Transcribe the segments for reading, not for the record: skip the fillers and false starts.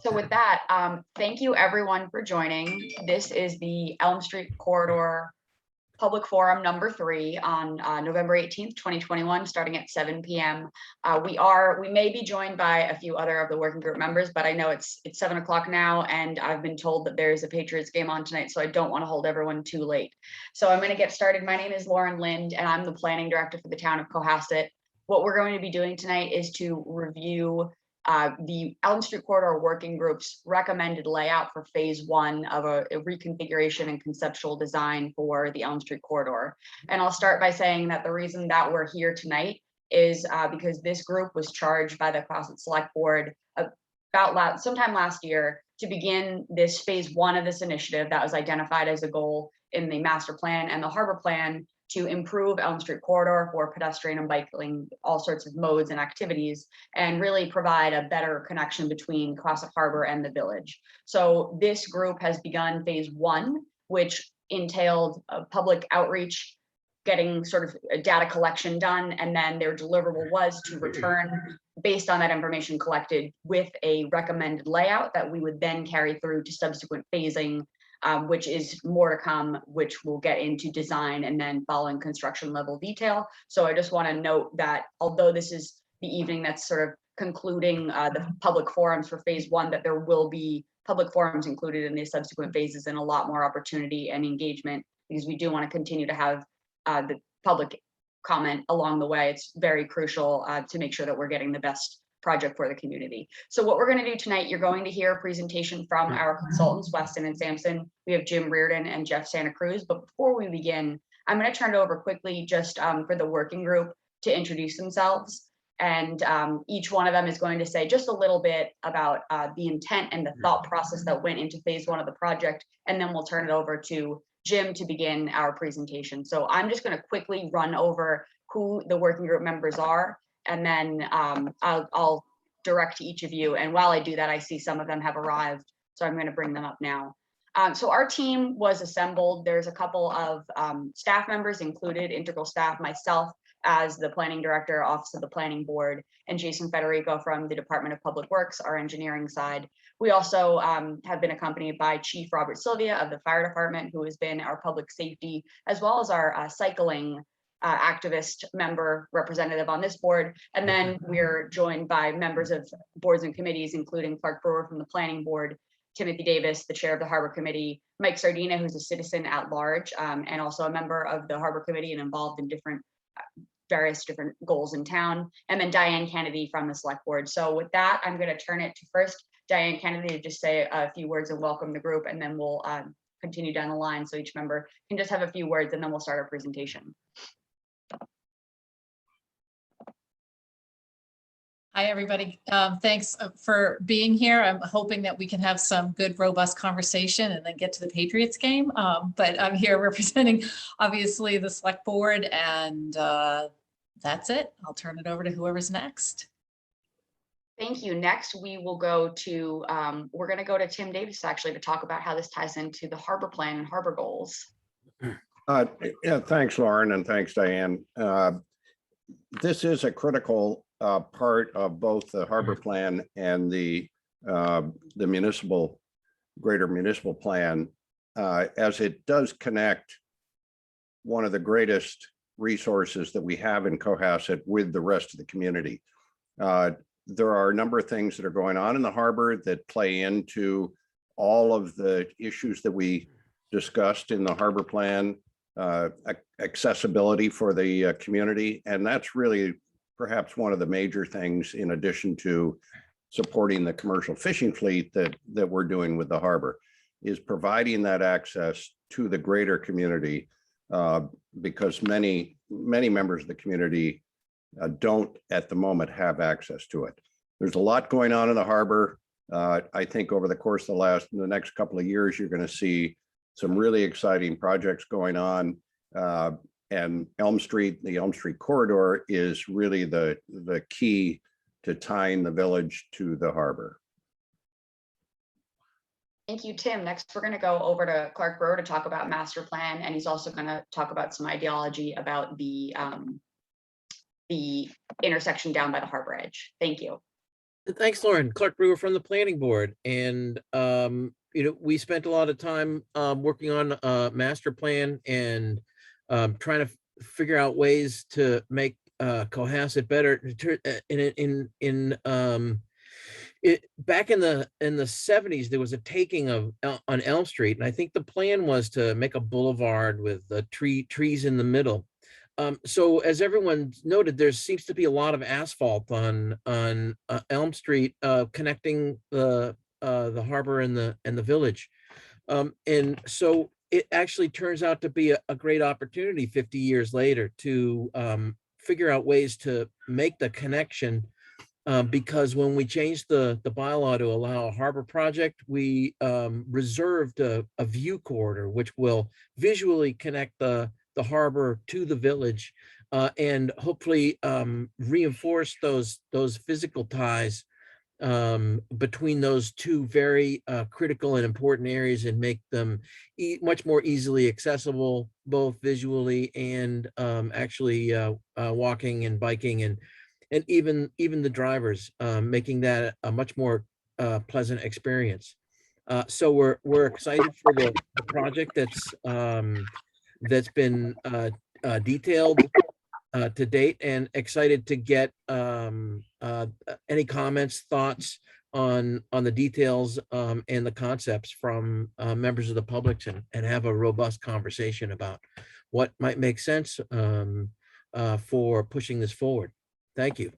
So with that, thank you everyone for joining. This is the Elm Street Corridor Public Forum number 3 on November 18th, 2021, starting at 7 p.m. We may be joined by a few other of the working group members, but I know it's 7 o'clock now, and I've been told that there's a Patriots game on tonight, so I don't want to hold everyone too late. So I'm going to get started. My name is Lauren Lind, and I'm the planning director for the town of Cohasset. What we're going to be doing tonight is to review the Elm Street Corridor Working Group's recommended layout for phase 1 of a reconfiguration and conceptual design for the Elm Street Corridor. And I'll start by saying that the reason that we're here tonight is because this group was charged by the Cohasset Select Board sometime last year to begin this phase 1 of this initiative that was identified as a goal in the master plan and the harbor plan to improve Elm Street Corridor for pedestrian and bicycling, all sorts of modes and activities, and really provide a better connection between Cohasset Harbor and the village. So this group has begun phase 1, which entailed a public outreach, getting sort of a data collection done, and then their deliverable was to return based on that information collected with a recommended layout that we would then carry through to subsequent phasing, which is more to come, which we'll get into design and then following construction level detail. So I just want to note that although this is the evening that's sort of concluding the public forums for phase 1, that there will be public forums included in the subsequent phases and a lot more opportunity and engagement, because we do want to continue to have the public comment along the way. It's very crucial to make sure that we're getting the best project for the community. So what we're going to do tonight, you're going to hear a presentation from our consultants, Weston and Sampson. We have Jim Reardon and Jeff Santa Cruz. But before we begin, I'm going to turn it over quickly just for the working group to introduce themselves. And each one of them is going to say just a little bit about the intent and the thought process that went into phase 1 of the project. And then we'll turn it over to Jim to begin our presentation. So I'm just going to quickly run over who the working group members are, and then I'll direct to each of you. And while I do that, I see some of them have arrived, so I'm going to bring them up now. So our team was assembled. There's a couple of staff members included, integral staff, myself as the planning director, Office of the Planning Board, and Jason Federico from the Department of Public Works, our engineering side. We also have been accompanied by Chief Robert Sylvia of the Fire Department, who has been our public safety, as well as our cycling activist member representative on this board. And then we're joined by members of boards and committees, including Clark Brewer from the Planning Board, Timothy Davis, the chair of the Harbor Committee, Mike Sardina, who's a citizen at large, and also a member of the Harbor Committee and involved in various different goals in town, and then Diane Kennedy from the Select Board. So with that, I'm going to turn it to first Diane Kennedy to just say a few words and welcome the group, and then we'll continue down the line. So each member can just have a few words, and then we'll start our presentation. Hi, everybody. Thanks for being here. I'm hoping that we can have some good, robust conversation and then get to the Patriots game. But I'm here representing, obviously, the Select Board, and that's it. I'll turn it over to whoever's next. Thank you. Next, we will go to, we're going to go to Tim Davis, actually, to talk about how this ties into the harbor plan and harbor goals. Yeah, thanks, Lauren, and thanks, Diane. This is a critical part of both the harbor plan and the greater municipal plan, as it does connect one of the greatest resources that we have in Cohasset with the rest of the community. There are a number of things that are going on in the harbor that play into all of the issues that we discussed in the harbor plan, accessibility for the community, and that's really perhaps one of the major things, in addition to supporting the commercial fishing fleet that we're doing with the harbor, is providing that access to the greater community, because many members of the community don't at the moment have access to it. There's a lot going on in the harbor. I think over the course of the next couple of years, you're going to see some really exciting projects going on. And the Elm Street Corridor is really the key to tying the village to the harbor. Thank you, Tim. Next, we're going to go over to Clark Brewer to talk about master plan, and he's also going to talk about some ideology about the intersection down by the harbor edge. Thank you. Thanks, Lauren. Clark Brewer from the Planning Board. And, we spent a lot of time working on a master plan and trying to figure out ways to make Cohasset better. Back in the 70s, there was a taking of on Elm Street, and I think the plan was to make a boulevard with trees in the middle. So as everyone noted, there seems to be a lot of asphalt on Elm Street, connecting the harbor and the village. And so it actually turns out to be a great opportunity 50 years later to figure out ways to make the connection. Because when we changed the bylaw to allow a harbor project, we reserved a view corridor, which will visually connect the harbor to the village, and hopefully reinforce those physical ties between those two very critical and important areas, and make them much more easily accessible, both visually and actually walking and biking, and even the drivers, making that a much more pleasant experience. So we're excited for the project that's been detailed to date, and excited to get any comments, thoughts on the details and the concepts from members of the public, and have a robust conversation about what might make sense for pushing this forward. Thank you.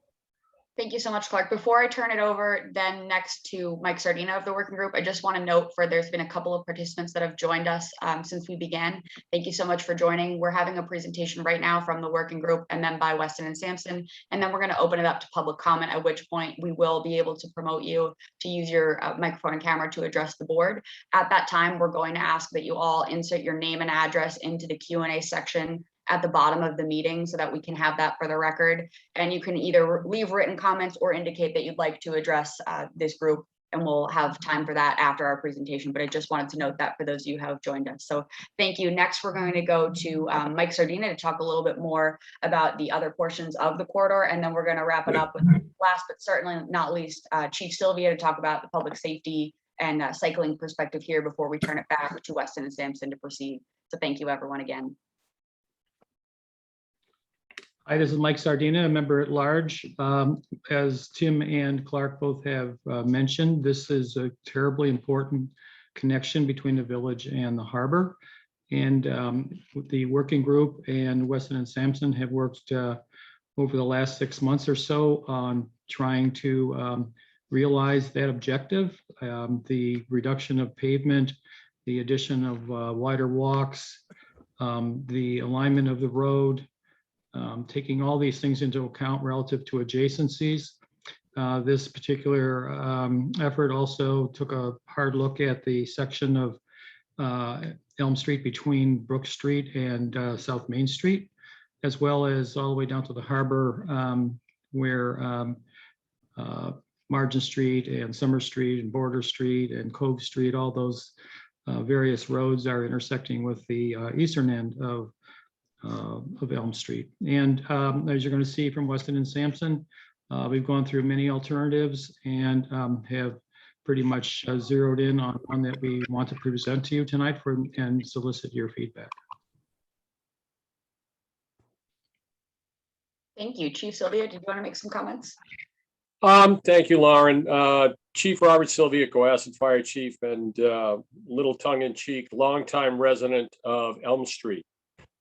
Thank you so much, Clark. Before I turn it over then next to Mike Sardina of the working group, I just want to note there's been a couple of participants that have joined us since we began. Thank you so much for joining. We're having a presentation right now from the working group, and then by Weston and Sampson, and then we're going to open it up to public comment, at which point we will be able to promote you to use your microphone and camera to address the board. At that time, we're going to ask that you all insert your name and address into the Q&A section at the bottom of the meeting, so that we can have that for the record. And you can either leave written comments or indicate that you'd like to address this group, and we'll have time for that after our presentation. But I just wanted to note that for those of you who have joined us. So thank you. Next, we're going to go to Mike Sardina to talk a little bit more about the other portions of the corridor. And then we're going to wrap it up with, last but certainly not least, Chief Sylvia to talk about the public safety and cycling perspective here before we turn it back to Weston and Sampson to proceed. So thank you, everyone, again. Hi, this is Mike Sardina, a member at large. As Tim and Clark both have mentioned, this is a terribly important connection between the village and the harbor. And the working group and Weston and Sampson have worked over the last 6 months or so on trying to realize that objective. The reduction of pavement, the addition of wider walks, the alignment of the road, taking all these things into account relative to adjacencies. This particular effort also took a hard look at the section of Elm Street between Brook Street and South Main Street, as well as all the way down to the harbor, where Margin Street and Summer Street and Border Street and Cove Street, all those various roads are intersecting with the eastern end of Elm Street. And as you're going to see from Weston and Sampson, we've gone through many alternatives and have pretty much zeroed in on one that we want to present to you tonight and solicit your feedback. Thank you. Chief Sylvia, did you want to make some comments? Thank you, Lauren. Chief Robert Sylvia, Cohasset Fire Chief, and little tongue-in-cheek, longtime resident of Elm Street.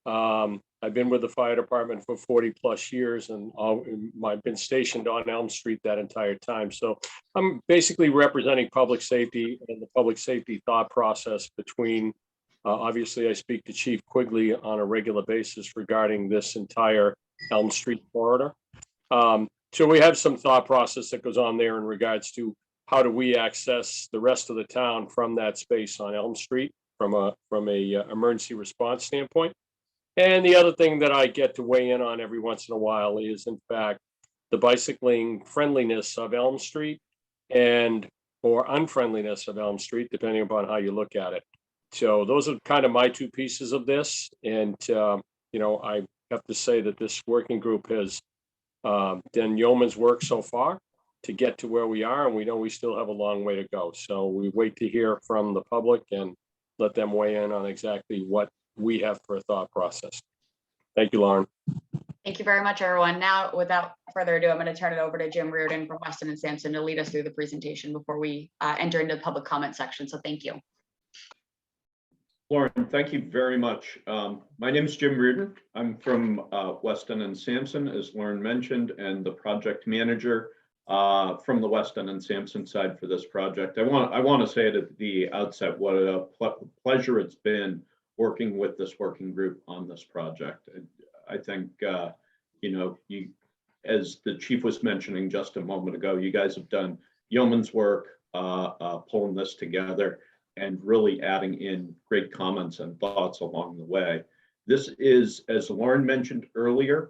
I've been with the fire department for 40 plus years, and I've been stationed on Elm Street that entire time. So I'm basically representing public safety and the public safety thought process between, obviously I speak to Chief Quigley on a regular basis regarding this entire Elm Street corridor. So we have some thought process that goes on there in regards to how do we access the rest of the town from that space on Elm Street from a emergency response standpoint. And the other thing that I get to weigh in on every once in a while is, in fact, the bicycling friendliness of Elm Street or unfriendliness of Elm Street, depending upon how you look at it. So those are kind of my two pieces of this. And, I have to say that this working group has done yeoman's work so far. to get to where we are, and we know we still have a long way to go. So we wait to hear from the public and let them weigh in on exactly what we have for a thought process. Thank you, Lauren. Thank you very much, everyone. Now, without further ado, I'm going to turn it over to Jim Reardon from Weston and Sampson to lead us through the presentation before we enter into the public comment section. So thank you. Lauren, thank you very much. My name is Jim Reardon. I'm from Weston and Sampson, as Lauren mentioned, and the project manager from the Weston and Sampson side for this project. I want to say at the outset what a pleasure it's been working with this working group on this project. I think you, as the chief was mentioning just a moment ago, you guys have done yeoman's work pulling this together and really adding in great comments and thoughts along the way. This is, as Lauren mentioned earlier,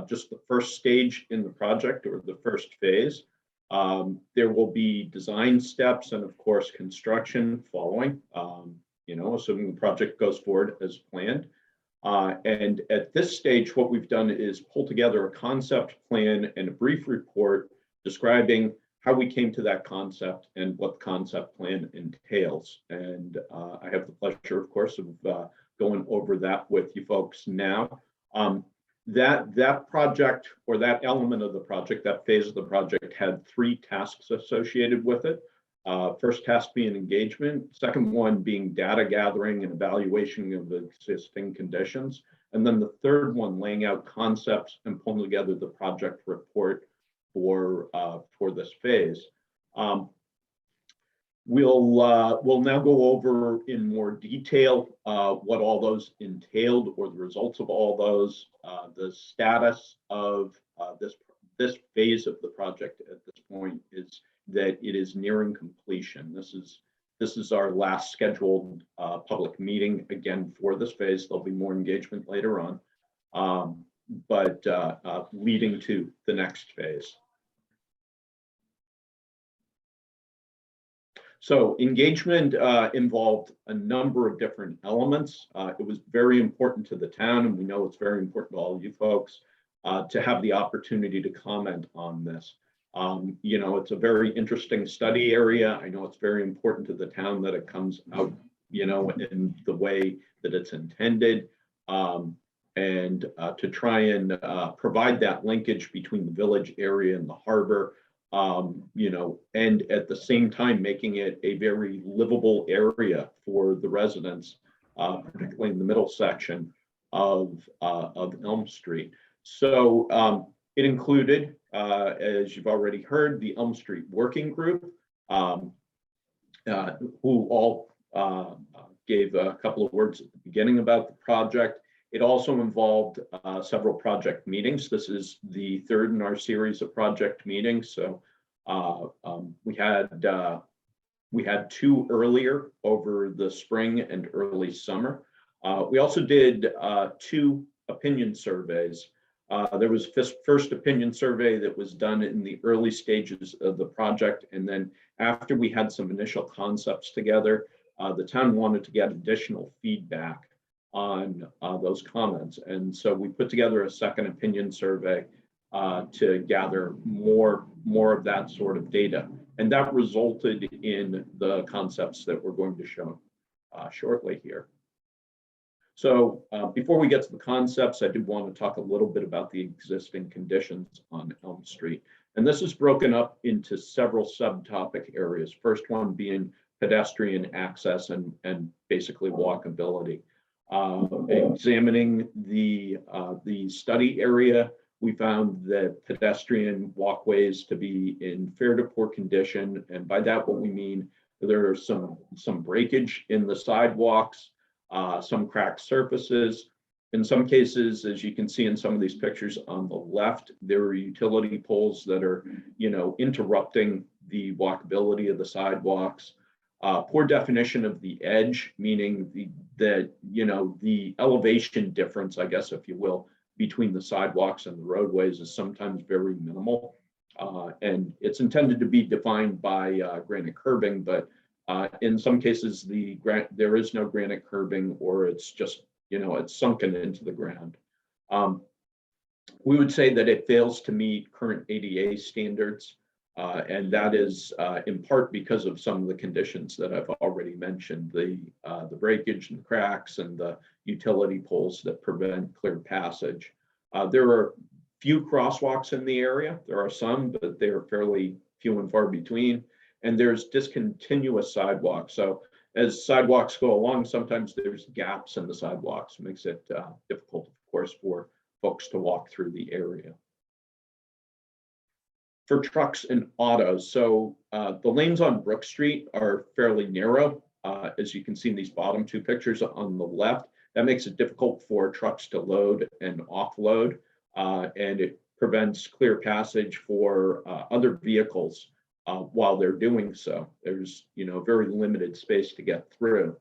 just the first stage in the project, or the first phase. There will be design steps and of course construction following, assuming the project goes forward as planned. And at this stage, what we've done is pull together a concept plan and a brief report describing how we came to that concept and what the concept plan entails. And I have the pleasure, of course, of going over that with you folks now. That project, or that element of the project, that phase of the project, had 3 tasks associated with it. First task being engagement, second one being data gathering and evaluation of the existing conditions, and then the third one laying out concepts and pulling together the project report for this phase. We'll now go over in more detail what all those entailed, or the results of all those, the status of this phase of the project at this point is that it is nearing completion. This is our last scheduled public meeting again for this phase. There'll be more engagement later on, but leading to the next phase. So engagement involved a number of different elements. It was very important to the town, and we know it's very important to all of you folks to have the opportunity to comment on this. It's a very interesting study area. I know it's very important to the town that it comes out, in the way that it's intended, and to try and provide that linkage between the village area and the harbor. And at the same time making it a very livable area for the residents, particularly in the middle section of Elm Street. So it included, as you've already heard, the Elm Street Working Group, who all gave a couple of words at the beginning about the project. It also involved several project meetings. This is the third in our series of project meetings. So we had 2 earlier over the spring and early summer. We also did 2 opinion surveys. There was first opinion survey that was done in the early stages of the project. And then after we had some initial concepts together, the town wanted to get additional feedback on those comments. And so we put together a second opinion survey to gather more of that sort of data. And that resulted in the concepts that we're going to show shortly here. So before we get to the concepts, I do want to talk a little bit about the existing conditions on Elm Street. And this is broken up into several subtopic areas. First one being pedestrian access and basically walkability. Examining the study area, we found that pedestrian walkways to be in fair to poor condition. And by that, what we mean, there are some breakage in the sidewalks, some cracked surfaces. In some cases, as you can see in some of these pictures on the left, there are utility poles that are, interrupting the walkability of the sidewalks. Poor definition of the edge, meaning the elevation difference, I guess, if you will, between the sidewalks and the roadways is sometimes very minimal. And it's intended to be defined by granite curbing, but in some cases, there is no granite curbing, or it's just, it's sunken into the ground. We would say that it fails to meet current ADA standards. And that is in part because of some of the conditions that I've already mentioned, the breakage and cracks and the utility poles that prevent clear passage. There are few crosswalks in the area. There are some, but they are fairly few and far between. And there's discontinuous sidewalks. So as sidewalks go along, sometimes there's gaps in the sidewalks. It makes it difficult, of course, for folks to walk through the area. For trucks and autos, so the lanes on Brook Street are fairly narrow. As you can see in these bottom two pictures on the left, that makes it difficult for trucks to load and offload, and it prevents clear passage for other vehicles while they're doing so. There's very limited space to get through.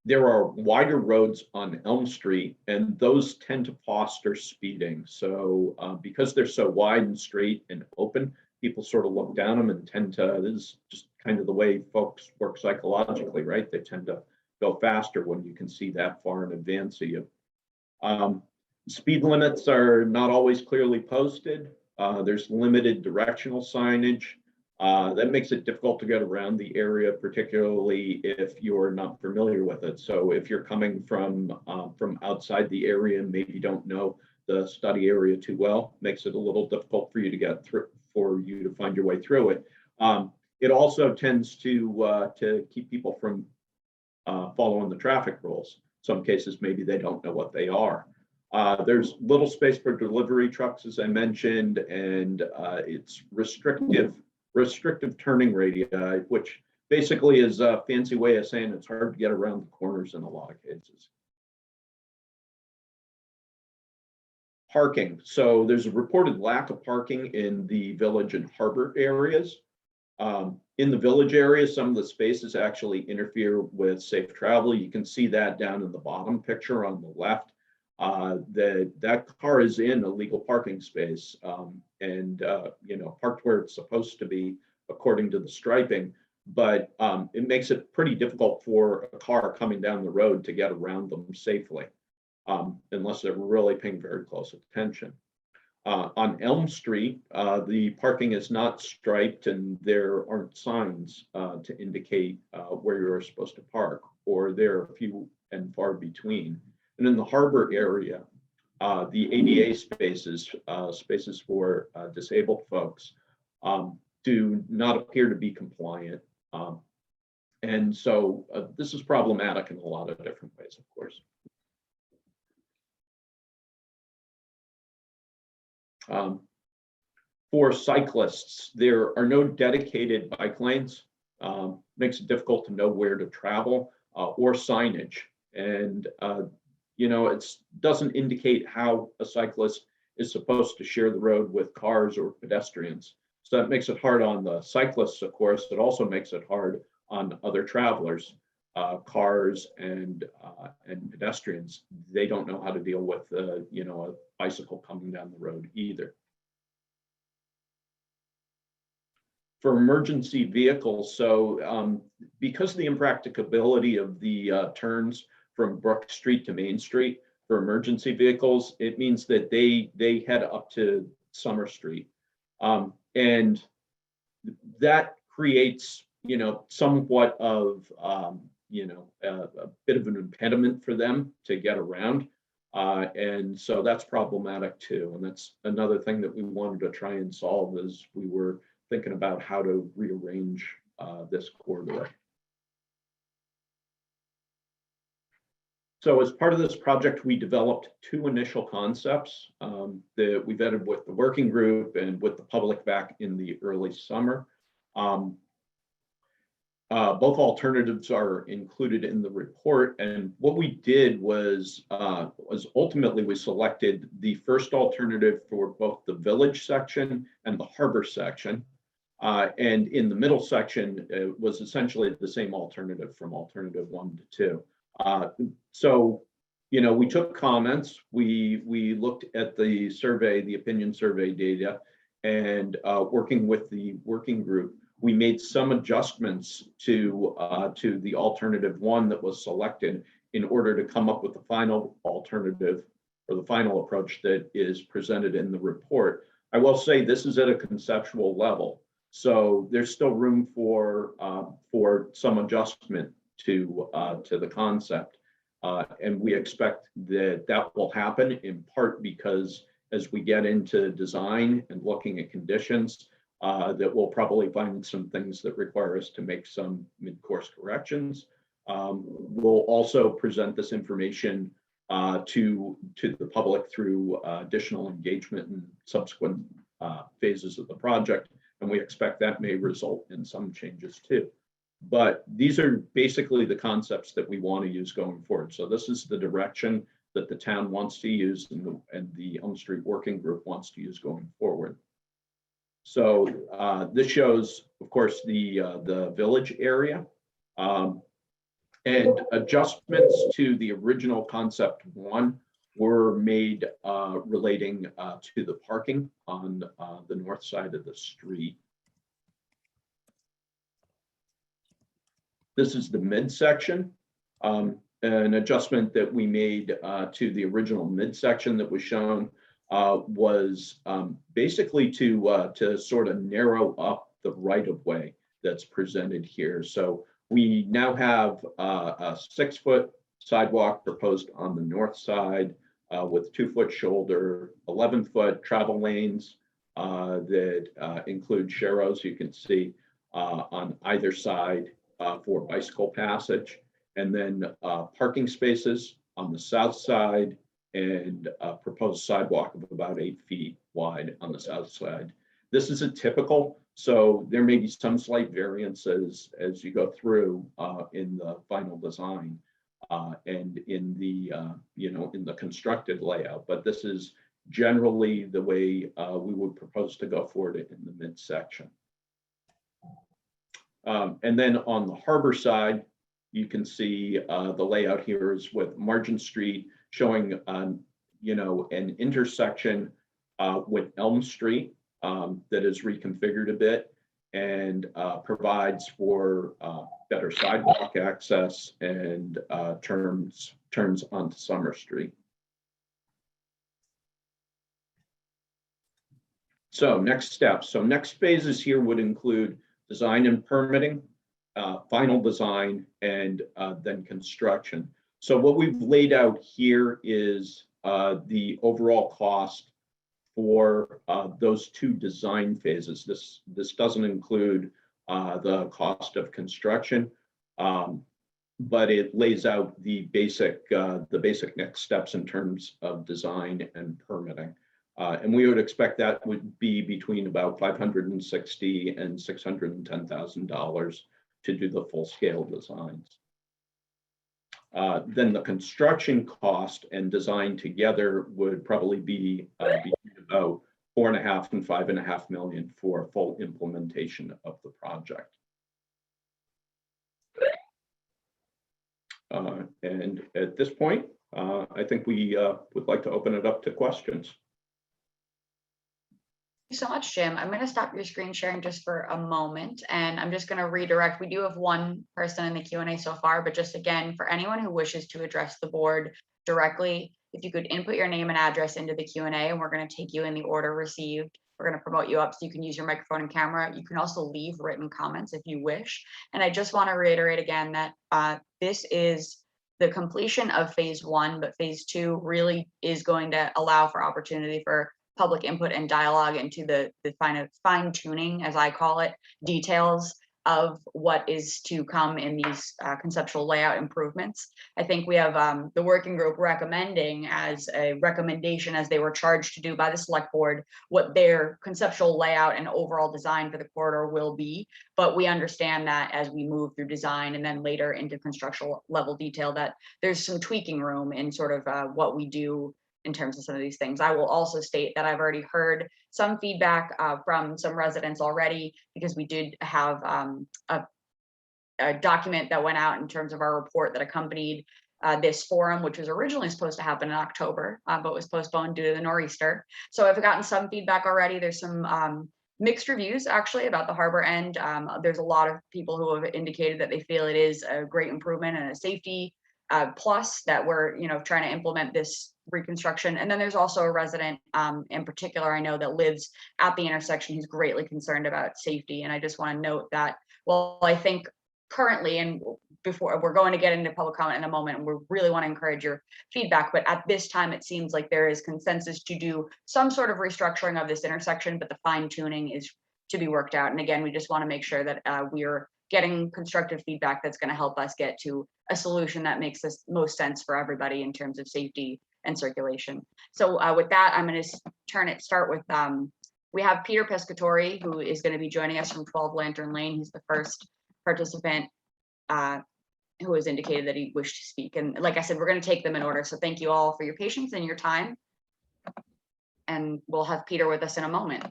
There are wider roads on Elm Street, and those tend to foster speeding. So because they're so wide and straight and open, people sort of look down them and tend to, this is just kind of the way folks work psychologically, right? They tend to go faster when you can see that far in advance of you. Speed limits are not always clearly posted. There's limited directional signage. That makes it difficult to get around the area, particularly if you're not familiar with it. So if you're coming from outside the area and maybe don't know the study area too well, makes it a little difficult for you to get through, for you to find your way through it. It also tends to keep people from following the traffic rules. Some cases, maybe they don't know what they are. There's little space for delivery trucks, as I mentioned, and it's restrictive turning radii, which basically is a fancy way of saying it's hard to get around the corners in a lot of cases. Parking. So there's a reported lack of parking in the village and harbor areas. In the village area, some of the spaces actually interfere with safe travel. You can see that down in the bottom picture on the left. That car is in a legal parking space and parked where it's supposed to be according to the striping, but it makes it pretty difficult for a car coming down the road to get around them safely unless they're really paying very close attention. On Elm Street, the parking is not striped and there aren't signs to indicate where you're supposed to park, or there are few and far between. And in the harbor area, the ADA spaces for disabled folks do not appear to be compliant. And so this is problematic in a lot of different ways, of course. For cyclists, there are no dedicated bike lanes. Makes it difficult to know where to travel or signage. And it doesn't indicate how a cyclist is supposed to share the road with cars or pedestrians. So that makes it hard on the cyclists, of course. It also makes it hard on other travelers, cars and pedestrians. They don't know how to deal with a bicycle coming down the road either. For emergency vehicles, so because of the impracticability of the turns from Brook Street to Main Street for emergency vehicles, it means that they head up to Summer Street. And that creates, somewhat of, a bit of an impediment for them to get around. And so that's problematic too. And that's another thing that we wanted to try and solve as we were thinking about how to rearrange this corridor. So as part of this project, we developed two initial concepts that we vetted with the working group and with the public back in the early summer. Both alternatives are included in the report. And what we did was ultimately we selected the first alternative for both the village section and the harbor section. And in the middle section, it was essentially the same alternative from alternative 1 to 2. So, we took comments, we looked at the survey, the opinion survey data, and working with the working group, we made some adjustments to the alternative 1 that was selected in order to come up with the final alternative or the final approach that is presented in the report. I will say this is at a conceptual level, so there's still room for some adjustment to the concept. And we expect that that will happen in part because as we get into design and looking at conditions, that we'll probably find some things that require us to make some mid-course corrections. We'll also present this information to the public through additional engagement in subsequent phases of the project, and we expect that may result in some changes too. But these are basically the concepts that we want to use going forward. So this is the direction that the town wants to use and the Elm Street Working Group wants to use going forward. So this shows, of course, the village area. And adjustments to the original concept one were made relating to the parking on the north side of the street. This is the midsection. An adjustment that we made to the original midsection that was shown was basically to sort of narrow up the right-of-way that's presented here. So we now have a 6-foot sidewalk proposed on the north side with 2-foot shoulder, 11-foot travel lanes that include sharrows, you can see on either side for bicycle passage, and then parking spaces on the south side and a proposed sidewalk of about 8 feet wide on the south side. This is a typical, so there may be some slight variances as you go through in the final design and in the in the constructed layout, but this is generally the way we would propose to go forward in the midsection. And then on the harbor side, you can see the layout here is with Margin Street showing an intersection with Elm Street that is reconfigured a bit and provides for better sidewalk access and turns onto Summer Street. So next steps. So next phases here would include design and permitting, final design, and then construction. So what we've laid out here is the overall cost for those two design phases. This doesn't include the cost of construction, but it lays out the basic next steps in terms of design and permitting. And we would expect that would be between about $560,000 and $610,000 to do the full scale designs. Then the construction cost and design together would probably be about $4.5 and $5.5 million for full implementation of the project. And at this point, I think we would like to open it up to questions. Thank you so much, Jim. I'm going to stop your screen sharing just for a moment, and I'm just going to redirect. We do have one person in the Q&A so far, but just again, for anyone who wishes to address the board directly, if you could input your name and address into the Q&A, and we're going to take you in the order received. We're going to promote you up so you can use your microphone and camera. You can also leave written comments if you wish. And I just want to reiterate again that this is the completion of phase 1, but phase 2 really is going to allow for opportunity for public input and dialogue into the fine tuning, as I call it, details of what is to come in these conceptual layout improvements. I think we have the working group recommending as a recommendation, as they were charged to do by the select board, what their conceptual layout and overall design for the corridor will be. But we understand that as we move through design and then later into construction level detail, that there's some tweaking room in sort of what we do in terms of some of these things. I will also state that I've already heard some feedback from some residents already, because we did have a document that went out in terms of our report that accompanied this forum, which was originally supposed to happen in October, but was postponed due to the nor'easter. So I've gotten some feedback already. There's some mixed reviews actually about the harbor end. There's a lot of people who have indicated that they feel it is a great improvement and a safety plus that we're, trying to implement this reconstruction. And then there's also a resident in particular, I know, that lives at the intersection who's greatly concerned about safety. And I just want to note that, well, I think currently, and before we're going to get into public comment in a moment, and we really want to encourage your feedback, but at this time, it seems like there is consensus to do some sort of restructuring of this intersection, but the fine tuning is to be worked out. And again, we just want to make sure that we're getting constructive feedback that's going to help us get to a solution that makes the most sense for everybody in terms of safety and circulation. So with that, I'm going to start with, we have Peter Pescatori, who is going to be joining us from 12 Lantern Lane. He's the first participant who has indicated that he wished to speak. And like I said, we're going to take them in order. So thank you all for your patience and your time. And we'll have Peter with us in a moment.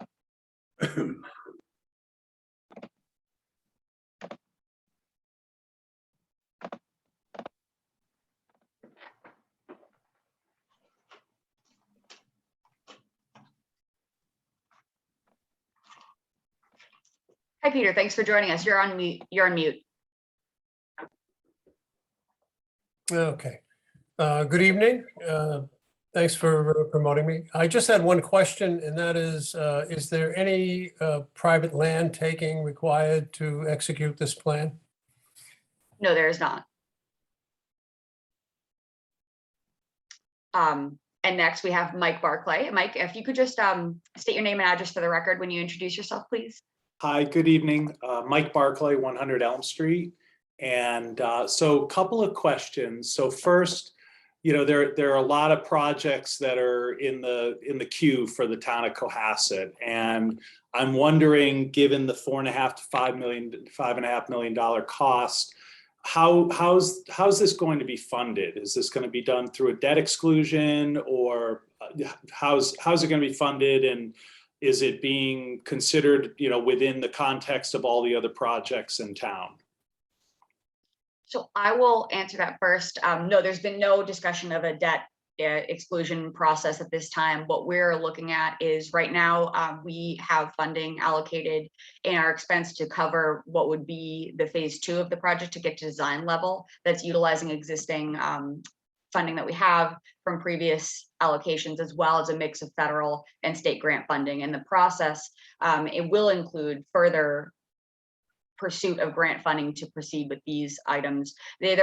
Hi, Peter. Thanks for joining us. You're on mute. You're on mute. Okay. Good evening. Thanks for promoting me. I just had one question, and that is there any private land taking required to execute this plan? No, there is not. And next we have Mike Barclay. Mike, if you could just state your name and address for the record when you introduce yourself, please. Hi, good evening. Mike Barclay, 100 Elm Street. And so a couple of questions. So first, there are a lot of projects that are in the queue for the town of Cohasset. And I'm wondering, given the $4.5 to $5.5 million cost, how's this going to be funded? Is this going to be done through a debt exclusion, or how's it going to be funded? And is it being considered, within the context of all the other projects in town? So I will answer that first. No, there's been no discussion of a debt exclusion process at this time. What we're looking at is right now we have funding allocated in our expense to cover what would be the phase 2 of the project to get to design level. That's utilizing existing funding that we have from previous allocations, as well as a mix of federal and state grant funding. And the process, it will include further pursuit of grant funding to proceed with these items. We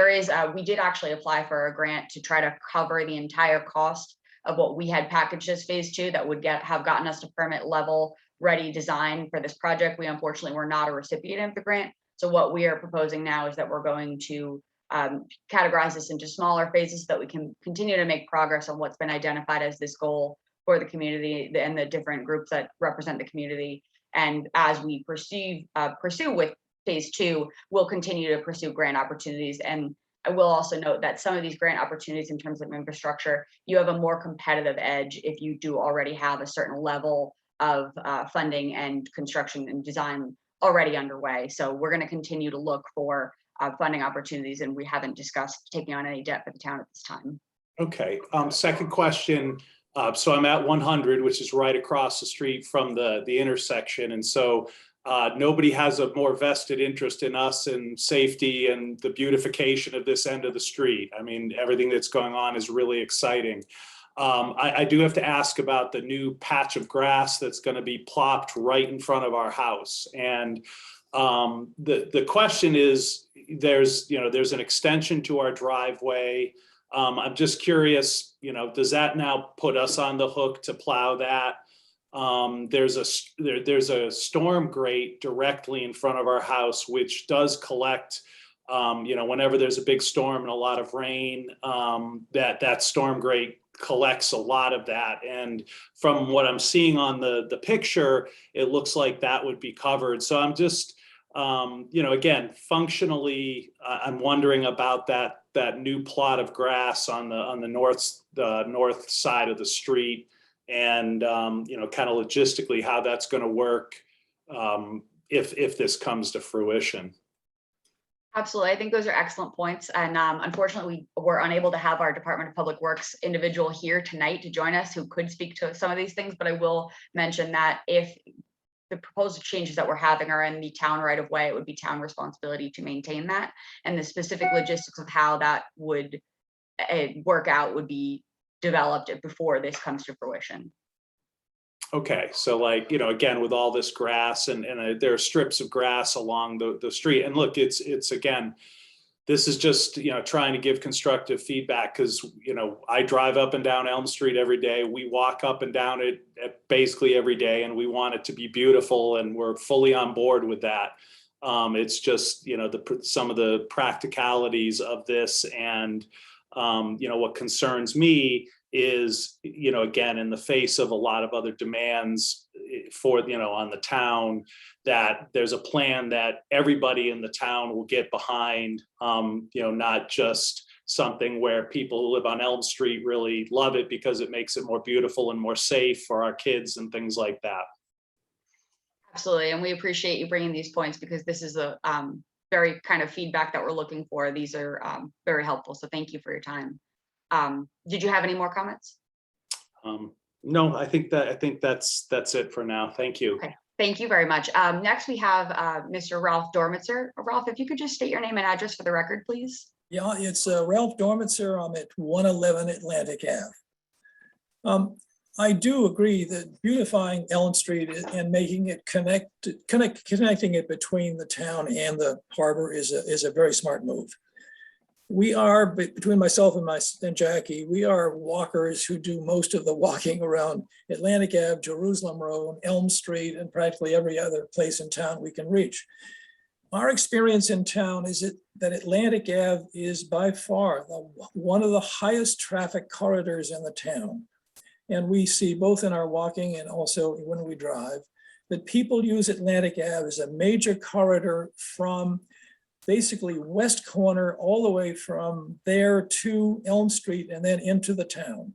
did actually apply for a grant to try to cover the entire cost of what we had packaged as phase 2 that would have gotten us to permit level ready design for this project. We unfortunately were not a recipient of the grant. So what we are proposing now is that we're going to categorize this into smaller phases so that we can continue to make progress on what's been identified as this goal for the community and the different groups that represent the community. And as we pursue with phase 2, we'll continue to pursue grant opportunities. And I will also note that some of these grant opportunities in terms of infrastructure, you have a more competitive edge if you do already have a certain level of funding and construction and design already underway. So we're going to continue to look for funding opportunities, and we haven't discussed taking on any debt for the town at this time. Okay. Second question. So I'm at 100, which is right across the street from the intersection. And so nobody has a more vested interest in us and safety and the beautification of this end of the street. I mean, everything that's going on is really exciting. I do have to ask about the new patch of grass that's going to be plopped right in front of our house. And the question is, there's an extension to our driveway. I'm just curious, does that now put us on the hook to plow that? There's a storm grate directly in front of our house, which does collect, whenever there's a big storm and a lot of rain, that storm grate collects a lot of that. And from what I'm seeing on the picture, it looks like that would be covered. So I'm just, again, functionally, I'm wondering about that new plot of grass on the north side of the street, and kind of logistically how that's going to work if this comes to fruition. Absolutely. I think those are excellent points. And unfortunately, we were unable to have our Department of Public Works individual here tonight to join us who could speak to some of these things. But I will mention that if the proposed changes that we're having are in the town right of way. It would be town responsibility to maintain that. And the specific logistics of how that would work out would be developed before this comes to fruition. Okay, so like, again, with all this grass and there are strips of grass along the street. And look, it's again, this is just, trying to give constructive feedback because, I drive up and down Elm Street every day. We walk up and down it basically every day, and we want it to be beautiful, and we're fully on board with that. It's just, some of the practicalities of this, and, what concerns me is, again, in the face of a lot of other demands for, on the town, that there's a plan that everybody in the town will get behind, not just something where people who live on Elm Street really love it because it makes it more beautiful and more safe for our kids and things like that. Absolutely. And we appreciate you bringing these points because this is a very kind of feedback that we're looking for. These are very helpful. So thank you for your time. Did you have any more comments? No, I think that's it for now. Thank you. Okay, thank you very much. Next we have Mr. Ralph Dormitzer. Ralph, if you could just state your name and address for the record, please. Yeah, it's Ralph Dormitzer. I'm at 111 Atlantic Ave. I do agree that beautifying Elm Street and making it connecting it between the town and the harbor is a very smart move. We are, between myself and Jackie, we are walkers who do most of the walking around Atlantic Ave, Jerusalem Road, Elm Street, and practically every other place in town we can reach. Our experience in town is that Atlantic Ave is by far one of the highest traffic corridors in the town. And we see both in our walking and also when we drive, that people use Atlantic Ave as a major corridor from basically west corner all the way from there to Elm Street and then into the town.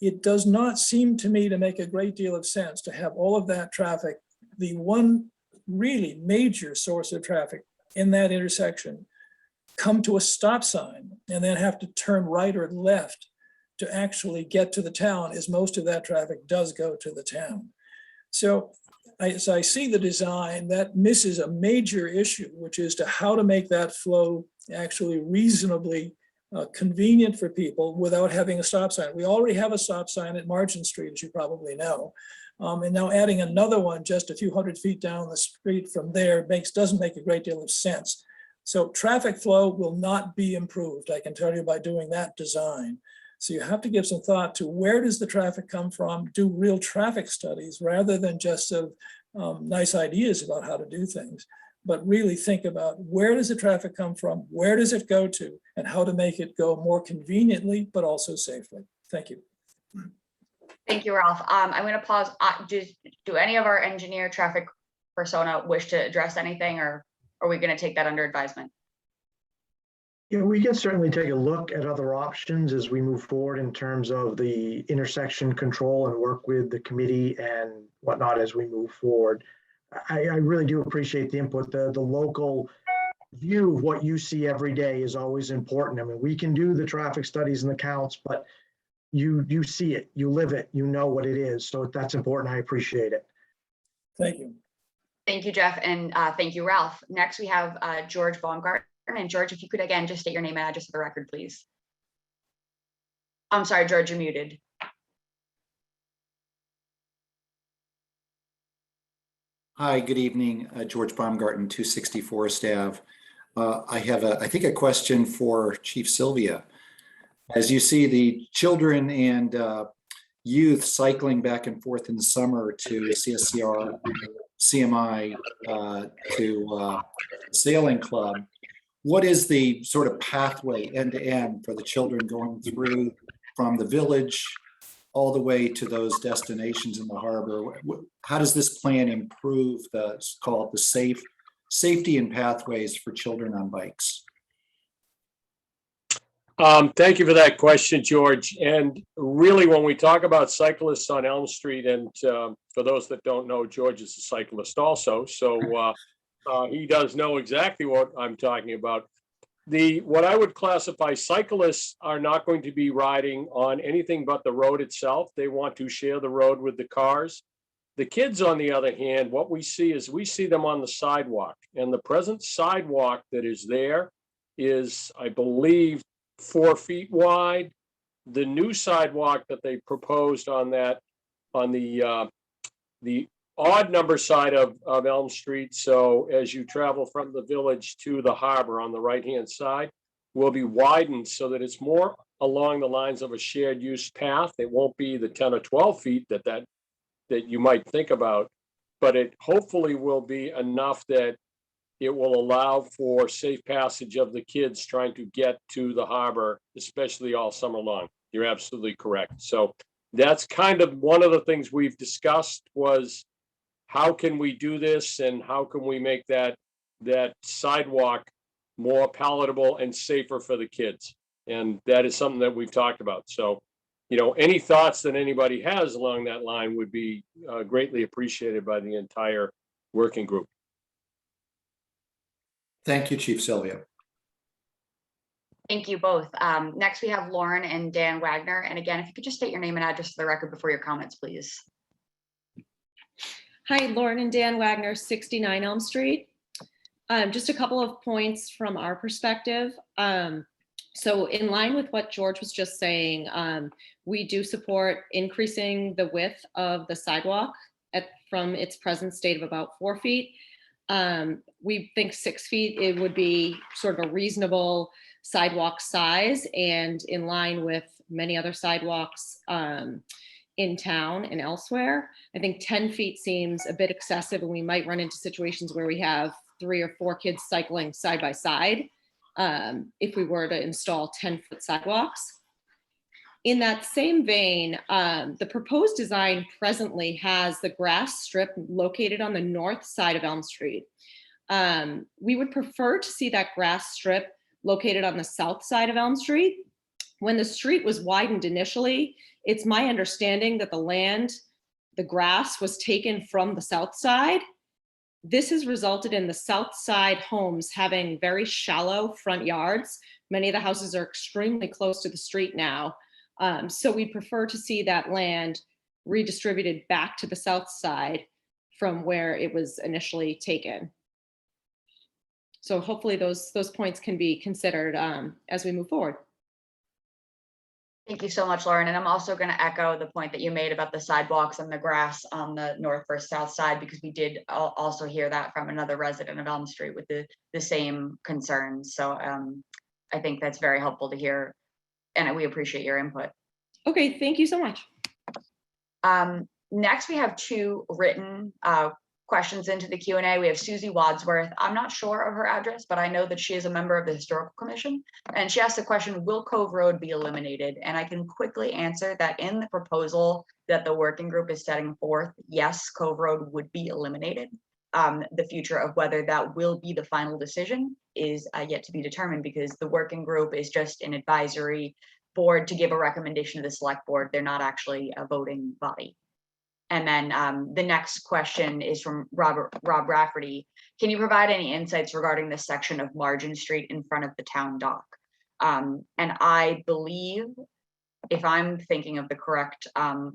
It does not seem to me to make a great deal of sense to have all of that traffic, the one really major source of traffic in that intersection, come to a stop sign and then have to turn right or left to actually get to the town, as most of that traffic does go to the town. So as I see the design, that misses a major issue, which is to how to make that flow actually reasonably convenient for people without having a stop sign. We already have a stop sign at Margin Street, as you probably know. And now adding another one just a few hundred feet down the street from there doesn't make a great deal of sense. So traffic flow will not be improved, I can tell you, by doing that design. So you have to give some thought to where does the traffic come from, do real traffic studies rather than just nice ideas about how to do things, but really think about where does the traffic come from, where does it go to, and how to make it go more conveniently, but also safely. Thank you. Thank you, Ralph. I'm going to pause. Do any of our engineer traffic persona wish to address anything, or are we going to take that under advisement? Yeah, we can certainly take a look at other options as we move forward in terms of the intersection control and work with the committee and whatnot as we move forward. I really do appreciate the input. The local view of what you see every day is always important. I mean, we can do the traffic studies and the counts, but you see it, you live it, you know what it is. So that's important. I appreciate it. Thank you. Thank you, Jeff, and thank you, Ralph. Next, we have George Baumgartner. And George, if you could again just state your name and address for the record, please. I'm sorry, George, you're muted. Hi, good evening. George Baumgarten, 260 Forest Ave. I have, I think, a question for Chief Sylvia. As you see the children and youth cycling back and forth in the summer to CSCR, CMI, to sailing club, what is the sort of pathway end to end for the children going through from the village all the way to those destinations in the harbor? How does this plan improve the safety and pathways for children on bikes? Thank you for that question, George. And really, when we talk about cyclists on Elm Street, and for those that don't know, George is a cyclist also, so he does know exactly what I'm talking about. What I would classify, cyclists are not going to be riding on anything but the road itself. They want to share the road with the cars. The kids, on the other hand, what we see is we see them on the sidewalk, and the present sidewalk that is there is, I believe, 4 feet wide. The new sidewalk that they proposed on that, on the odd number side of Elm Street, so as you travel from the village to the harbor on the right-hand side, will be widened so that it's more along the lines of a shared use path. It won't be the 10 or 12 feet that you might think about, but it hopefully will be enough that it will allow for safe passage of the kids trying to get to the harbor, especially all summer long. You're absolutely correct. So that's kind of one of the things we've discussed was how can we do this and how can we make that sidewalk more palatable and safer for the kids? And that is something that we've talked about. So, any thoughts that anybody has along that line would be greatly appreciated by the entire working group. Thank you, Chief Sylvia. Thank you both. Next, we have Lauren and Dan Wagner. And again, if you could just state your name and address for the record before your comments, please. Hi, Lauren and Dan Wagner, 69 Elm Street. Just a couple of points from our perspective. So in line with what George was just saying, we do support increasing the width of the sidewalk from its present state of about 4 feet. We think 6 feet, it would be sort of a reasonable sidewalk size and in line with many other sidewalks in town and elsewhere. I think 10 feet seems a bit excessive, and we might run into situations where we have 3 or 4 kids cycling side by side if we were to install 10-foot sidewalks. In that same vein, the proposed design presently has the grass strip located on the north side of Elm Street. We would prefer to see that grass strip located on the south side of Elm Street. When the street was widened initially, it's my understanding that the grass was taken from the south side. This has resulted in the south side homes having very shallow front yards. Many of the houses are extremely close to the street now. So we prefer to see that land redistributed back to the south side from where it was initially taken. So hopefully those points can be considered as we move forward. Thank you so much, Lauren. And I'm also going to echo the point that you made about the sidewalks and the grass on the north versus south side, because we did also hear that from another resident of Elm Street with the same concerns. So I think that's very helpful to hear, and we appreciate your input. Okay, thank you so much. Next, we have 2 written questions into the Q&A. We have Susie Wadsworth. I'm not sure of her address, but I know that she is a member of the Historical Commission. And she asked the question, will Cove Road be eliminated? And I can quickly answer that in the proposal that the working group is setting forth, yes, Cove Road would be eliminated. The future of whether that will be the final decision is yet to be determined, because the working group is just an advisory board to give a recommendation to the select board. They're not actually a voting body. And then the next question is from Rob Rafferty. Can you provide any insights regarding the section of Margin Street in front of the town dock? And I believe, if I'm thinking of the correct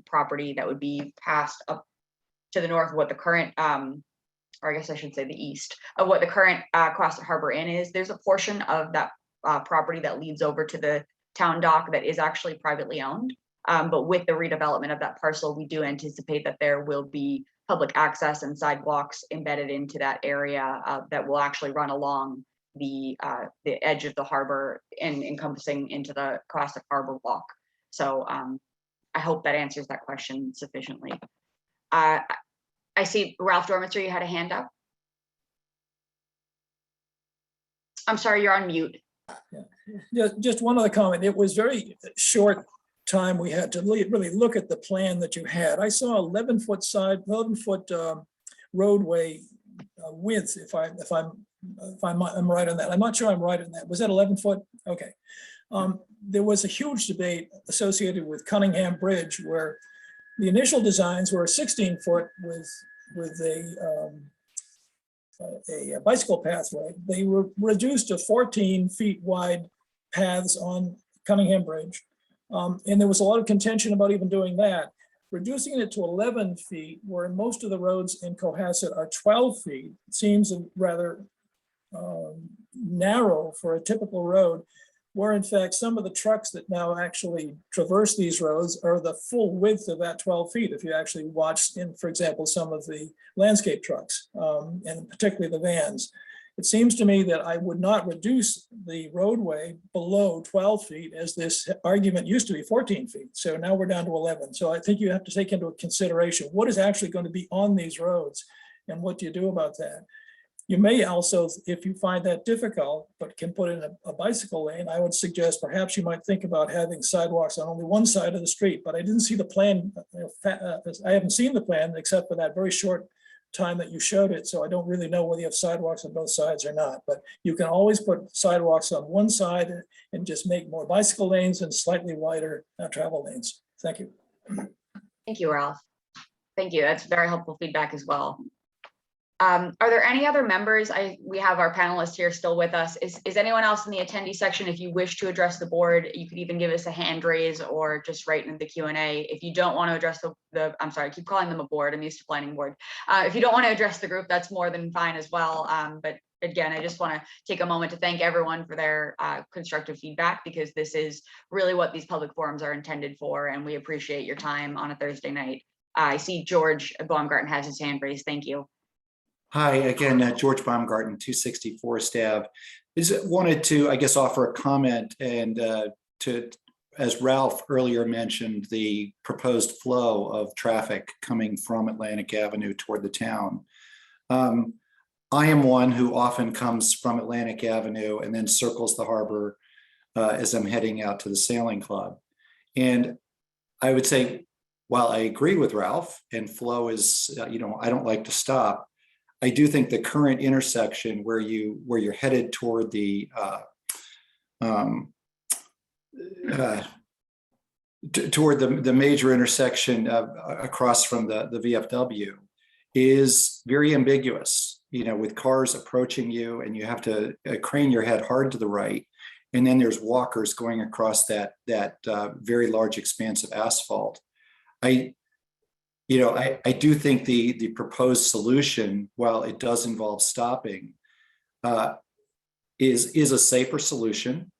property, that would be passed up to the north, what the current, or I guess I should say the east, of what the current Quasset Harbor Inn is. There's a portion of that property that leads over to the town dock that is actually privately owned. But with the redevelopment of that parcel, we do anticipate that there will be public access and sidewalks embedded into that area that will actually run along the edge of the harbor and encompassing into the Quasset Harbor Walk. So I hope that answers that question sufficiently. I see Ralph Dormitzer, you had a hand up. I'm sorry, you're on mute. Yeah, just one other comment. It was very short time we had to really look at the plan that you had. I saw 11-foot roadway width, if I'm right on that. I'm not sure I'm right on that. Was that 11 foot? Okay. There was a huge debate associated with Cunningham Bridge, where the initial designs were 16 foot with a bicycle pathway. They were reduced to 14 feet wide paths on Cunningham Bridge. And there was a lot of contention about even doing that. reducing it to 11 feet, where most of the roads in Cohasset are 12 feet, seems rather narrow for a typical road, where in fact some of the trucks that now actually traverse these roads are the full width of that 12 feet. If you actually watch in, for example, some of the landscape trucks, and particularly the vans. It seems to me that I would not reduce the roadway below 12 feet, as this argument used to be 14 feet. So now we're down to 11. So I think you have to take into consideration what is actually going to be on these roads and what do you do about that. You may also, if you find that difficult, but can put in a bicycle lane, I would suggest perhaps you might think about having sidewalks on only one side of the street. But I didn't see the plan. I haven't seen the plan except for that very short time that you showed it. So I don't really know whether you have sidewalks on both sides or not. But you can always put sidewalks on one side and just make more bicycle lanes and slightly wider travel lanes. Thank you. Thank you, Ralph. Thank you. That's very helpful feedback as well. Are there any other members? We have our panelists here still with us. Is anyone else in the attendee section? If you wish to address the board, you could even give us a hand raise or just write in the Q&A. If you don't want to address I'm sorry, I keep calling them a board. I'm used to planning board. If you don't want to address the group, that's more than fine as well. But again, I just want to take a moment to thank everyone for their constructive feedback, because this is really what these public forums are intended for. And we appreciate your time on a Thursday night. I see George Baumgarten has his hand raised. Thank you. Hi, again, George Baumgarten, 264 Stav. Wanted to, I guess, offer a comment and as Ralph earlier mentioned, the proposed flow of traffic coming from Atlantic Avenue toward the town. I am one who often comes from Atlantic Avenue and then circles the harbor as I'm heading out to the sailing club. And I would say, while I agree with Ralph and flow is, I don't like to stop, I do think the current intersection where you're headed toward the toward the major intersection across from the VFW is very ambiguous, with cars approaching you and you have to crane your head hard to the right. And then there's walkers going across that very large expanse of asphalt. I do think the proposed solution, while it does involve stopping, is a safer solution.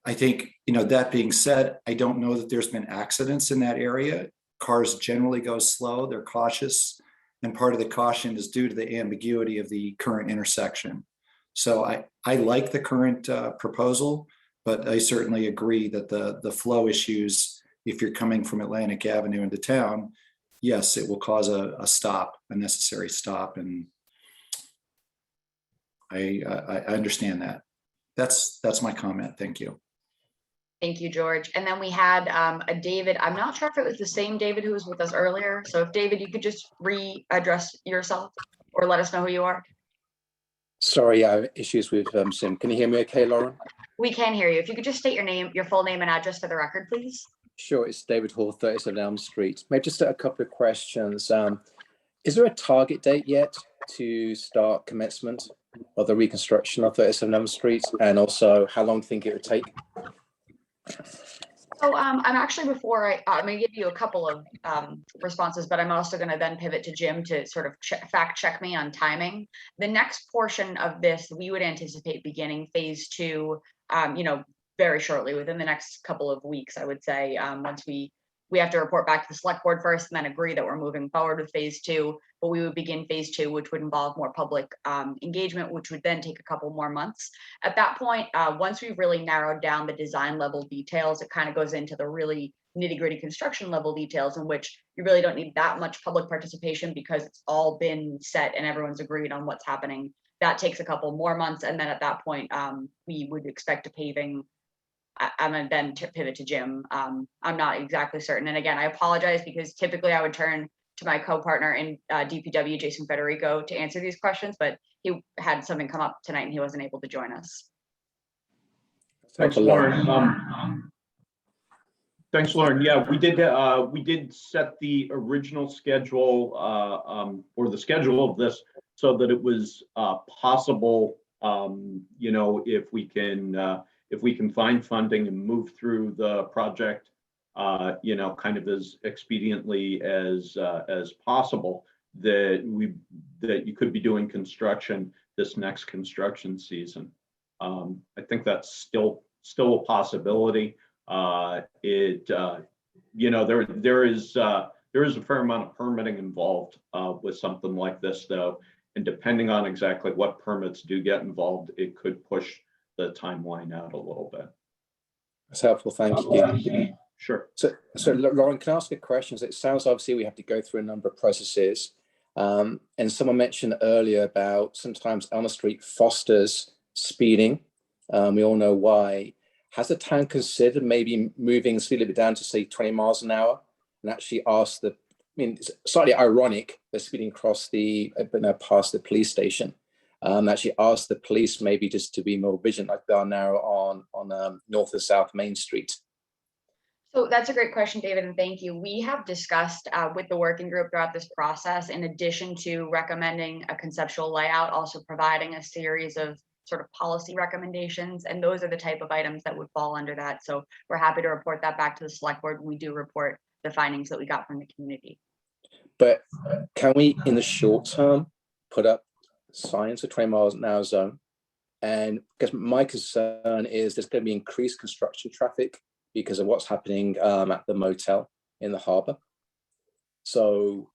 I think, that being said, I don't know that there's been accidents in that area. Cars generally go slow, they're cautious, and part of the caution is due to the ambiguity of the current intersection. So I like the current proposal, but I certainly agree that the flow issues, if you're coming from Atlantic Avenue into town, yes, it will cause a necessary stop, and I understand that. That's my comment. Thank you. Thank you, George. And then we had a David. I'm not sure if it was the same David who was with us earlier. So if David, you could just readdress yourself or let us know who you are. Sorry, I have issues with Sim. Can you hear me okay, Lauren? We can hear you. If you could just state your full name and address for the record, please. Sure, it's David Hall, 37 Elm Street. Maybe just a couple of questions. Is there a target date yet to start commencement of the reconstruction of 37 Elm Street? And also, how long do you think it would take? So I'm actually, I'm going to give you a couple of responses, but I'm also going to then pivot to Jim to sort of fact check me on timing. The next portion of this, we would anticipate beginning phase 2, very shortly, within the next couple of weeks, I would say. Once we have to report back to the select board first and then agree that we're moving forward with phase 2, but we would begin phase 2, which would involve more public engagement, which would then take a couple more months. At that point, once we've really narrowed down the design level details, it kind of goes into the really nitty-gritty construction level details, in which you really don't need that much public participation because it's all been set and everyone's agreed on what's happening. That takes a couple more months, and then at that point, we would expect a paving. I'm going to then pivot to Jim. I'm not exactly certain. And again, I apologize, because typically I would turn to my co-partner in DPW, Jason Federico, to answer these questions, but he had something come up tonight and he wasn't able to join us. Thanks, Lauren. Thanks, Lauren. Yeah, we did set the original schedule or the schedule of this so that it was possible, if we can find funding and move through the project kind of as expediently as possible, that you could be doing construction this next construction season. I think that's still a possibility. There is a fair amount of permitting involved with something like this, though, and depending on exactly what permits do get involved, it could push the timeline out a little bit. That's helpful. Thank you. Sure. So Lauren, can I ask a question? It sounds obviously we have to go through a number of processes. And someone mentioned earlier about sometimes Elm Street fosters speeding. We all know why. Has the town considered maybe moving the speed limit down to say 20 miles an hour and actually ask it's slightly ironic they're speeding past the police station. Actually ask the police maybe just to be more vigilant like they are now on North and South Main Street. So that's a great question, David, and thank you. We have discussed with the working group throughout this process, in addition to recommending a conceptual layout, also providing a series of sort of policy recommendations, and those are the type of items that would fall under that. So we're happy to report that back to the select board when we do report the findings that we got from the community. But can we, in the short term, put up signs for 20 miles an hour zone? And because my concern is there's going to be increased construction traffic because of what's happening at the motel in the harbor. So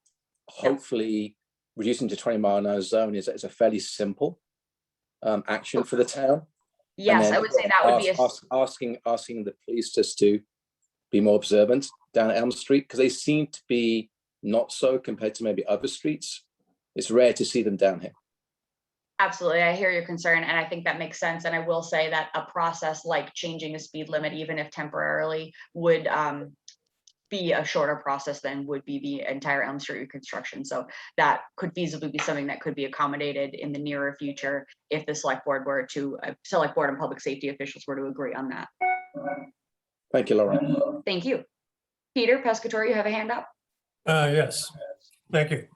hopefully reducing to 20-mile-an-hour zone is a fairly simple action for the town. Yes, I would say that would be asking the police just to be more observant down Elm Street, because they seem to be not so compared to maybe other streets. It's rare to see them down here. Absolutely, I hear your concern, and I think that makes sense. And I will say that a process like changing the speed limit, even if temporarily, would be a shorter process than would be the entire Elm Street reconstruction. So that could feasibly be something that could be accommodated in the nearer future if the select board and public safety officials were to agree on that. Thank you, Lauren. Thank you. Peter Pescatore, you have a hand up? Yes, thank you.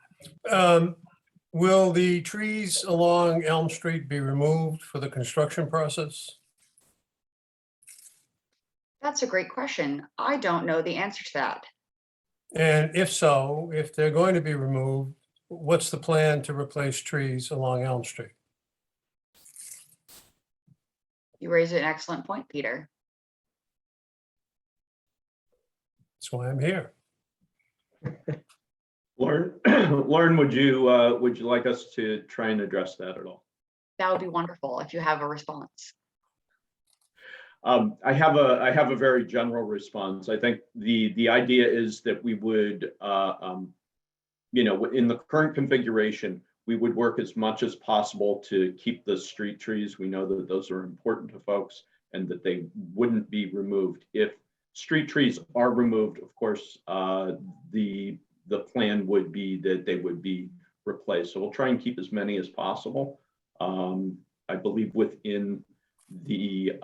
Will the trees along Elm Street be removed for the construction process? That's a great question. I don't know the answer to that. And if so, if they're going to be removed, what's the plan to replace trees along Elm Street? You raise an excellent point, Peter. That's why I'm here. Lauren, would you like us to try and address that at all? That would be wonderful if you have a response. I have a very general response. I think the idea is that we would, in the current configuration, we would work as much as possible to keep the street trees. We know that those are important to folks and that they wouldn't be removed. If street trees are removed, of course, the plan would be that they would be replaced. So we'll try and keep as many as possible. I believe within the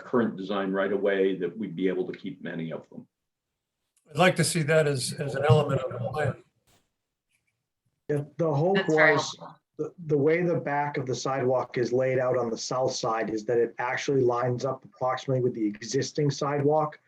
current design right away that we'd be able to keep many of them. I'd like to see that as an element of the plan. Yeah, the hope was the way the back of the sidewalk is laid out on the south side is that it actually lines up approximately with the existing sidewalk.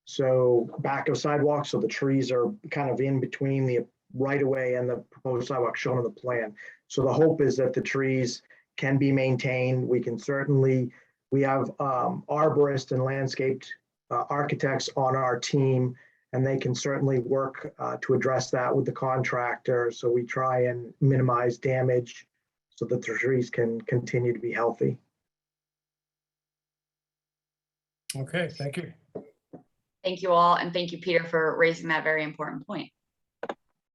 So back of sidewalk, so the trees are kind of in between the right of way and the proposed sidewalk shown on the plan. So the hope is that the trees can be maintained. We have arborists and landscaped architects on our team, and they can certainly work to address that with the contractor. So we try and minimize damage so that the trees can continue to be healthy. Okay, thank you. Thank you all, and thank you, Peter, for raising that very important point.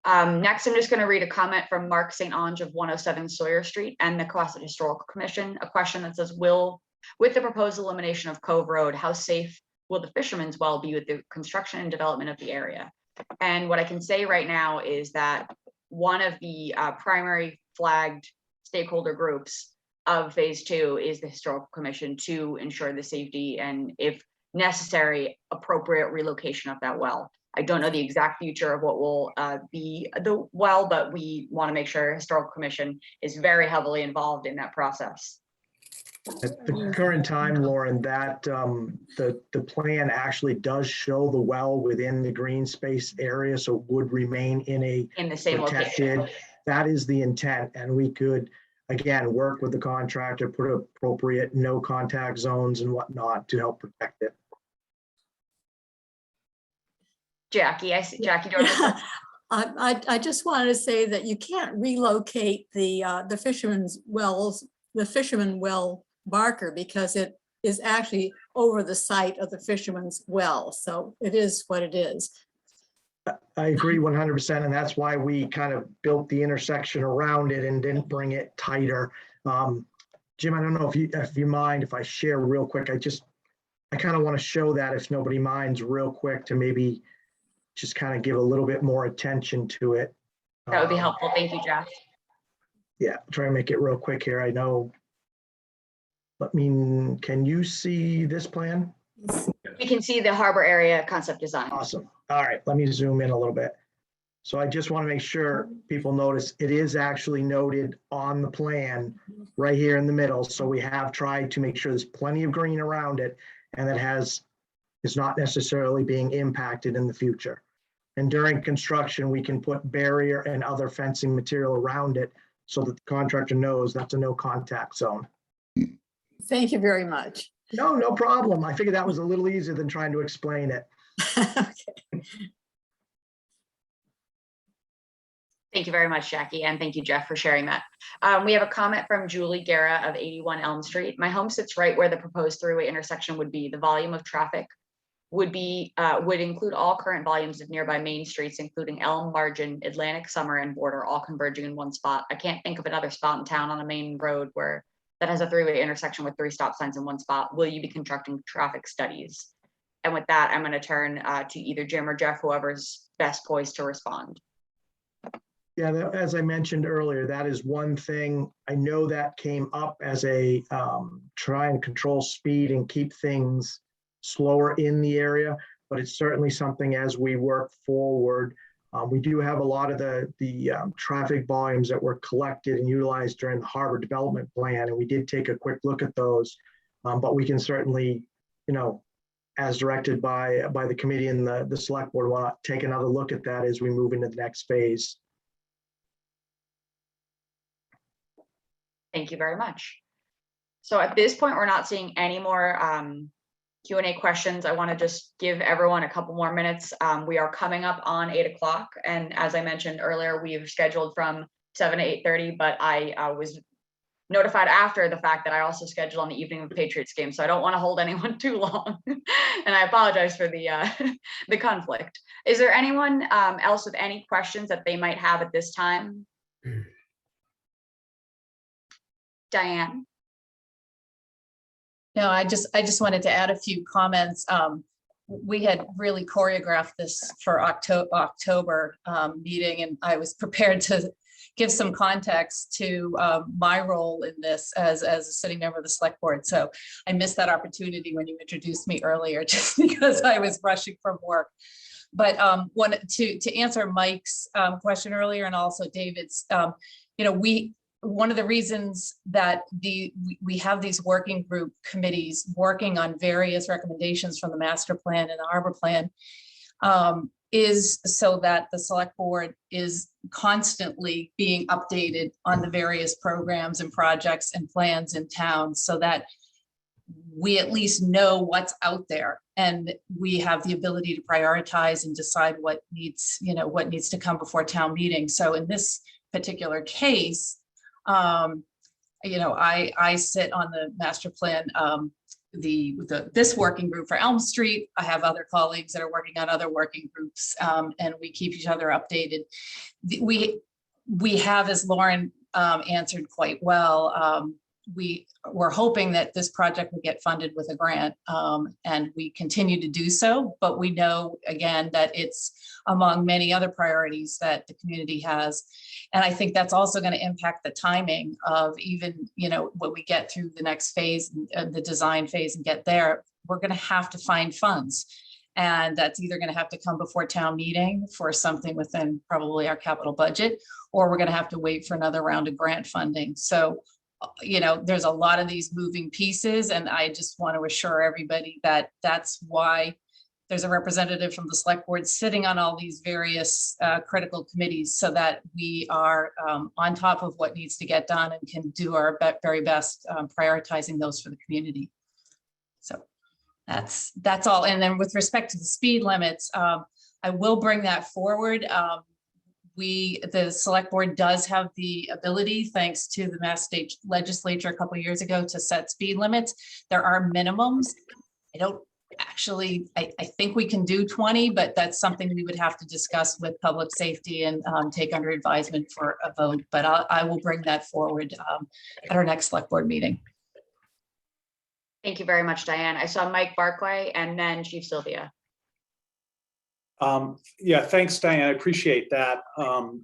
Next, I'm just going to read a comment from Mark St. Ange of 107 Sawyer Street and the Cohasset Historical Commission, a question that says, with the proposed elimination of Cove Road, how safe will the Fisherman's Well be with the construction and development of the area? And what I can say right now is that one of the primary flagged stakeholder groups of phase 2 is the Historical Commission to ensure the safety and, if necessary, appropriate relocation of that well. I don't know the exact future of what will be the well, but we want to make sure Historical Commission is very heavily involved in that process. At the current time, Lauren, that the plan actually does show the well within the green space area, so it would remain in In the same location. protected. That is the intent, and we could, again, work with the contractor, put appropriate no contact zones and whatnot to help protect it. Jackie, I see, Jackie, do you want to say? I just wanted to say that you can't relocate the fisherman's wells, the fisherman well marker, because it is actually over the site of the fisherman's well. So it is what it is. I agree 100%, and that's why we kind of built the intersection around it and didn't bring it tighter. Jim, I don't know if you mind if I share real quick. I kind of want to show that, if nobody minds, real quick, to maybe just kind of give a little bit more attention to it. That would be helpful. Thank you, Jeff. Yeah, try and make it real quick here. I know. Can you see this plan? We can see the harbor area concept design. Awesome. All right, let me zoom in a little bit. So I just want to make sure people notice it is actually noted on the plan right here in the middle. So we have tried to make sure there's plenty of green around it and that is not necessarily being impacted in the future. And during construction, we can put barrier and other fencing material around it so that the contractor knows that's a no contact zone. Thank you very much. No problem. I figured that was a little easier than trying to explain it. Okay. Thank you very much, Jackie, and thank you, Jeff, for sharing that. We have a comment from Julie Guerra of 81 Elm Street. My home sits right where the proposed three-way intersection would be. The volume of traffic would include all current volumes of nearby main streets, including Elm, Margin, Atlantic, Summer, and Border, all converging in one spot. I can't think of another spot in town on a main road that has a three-way intersection with 3 stop signs in one spot. Will you be conducting traffic studies? And with that, I'm going to turn to either Jim or Jeff, whoever's best poised to respond. Yeah, as I mentioned earlier, that is one thing. I know that came up as a try and control speed and keep things slower in the area, but it's certainly something as we work forward. We do have a lot of the traffic volumes that were collected and utilized during the harbor development plan, and we did take a quick look at those. But we can certainly, as directed by the committee and the select board, want to take another look at that as we move into the next phase. Thank you very much. So at this point, we're not seeing any more Q&A questions. I want to just give everyone a couple more minutes. We are coming up on 8 o'clock. And as I mentioned earlier, we've scheduled from 7 to 8:30, but I was notified after the fact that I also scheduled on the evening of the Patriots game. So I don't want to hold anyone too long. And I apologize for the conflict. Is there anyone else with any questions that they might have at this time? Diane? No, I just wanted to add a few comments. We had really choreographed this for October meeting, and I was prepared to give some context to my role in this as a sitting member of the select board. So I missed that opportunity when you introduced me earlier, just because I was rushing from work. But to answer Mike's question earlier, and also David's, one of the reasons that we have these working group committees working on various recommendations from the master plan and the harbor plan is so that the select board is constantly being updated on the various programs and projects and plans in town, so that we at least know what's out there and we have the ability to prioritize and decide what needs to come before town meeting. So in this particular case, I sit on the master plan, this working group for Elm Street. I have other colleagues that are working on other working groups, and we keep each other updated. We have, as Lauren answered quite well, we're hoping that this project will get funded with a grant, and we continue to do so, but we know, again, that it's among many other priorities that the community has. And I think that's also going to impact the timing of even, when we get through the next phase, the design phase, and get there, we're going to have to find funds. And that's either going to have to come before town meeting for something within probably our capital budget, or we're going to have to wait for another round of grant funding. So you know, there's a lot of these moving pieces, and I just want to assure everybody that that's why there's a representative from the select board sitting on all these various critical committees, so that we are on top of what needs to get done and can do our very best prioritizing those for the community. So that's all. And then with respect to the speed limits, I will bring that forward. The select board does have the ability, thanks to the Mass State Legislature a couple of years ago, to set speed limits. There are minimums. I think we can do 20, but that's something we would have to discuss with public safety and take under advisement for a vote. But I will bring that forward at our next select board meeting. Thank you very much, Diane. I saw Mike Barclay and then Chief Sylvia. Yeah, thanks, Diane. I appreciate that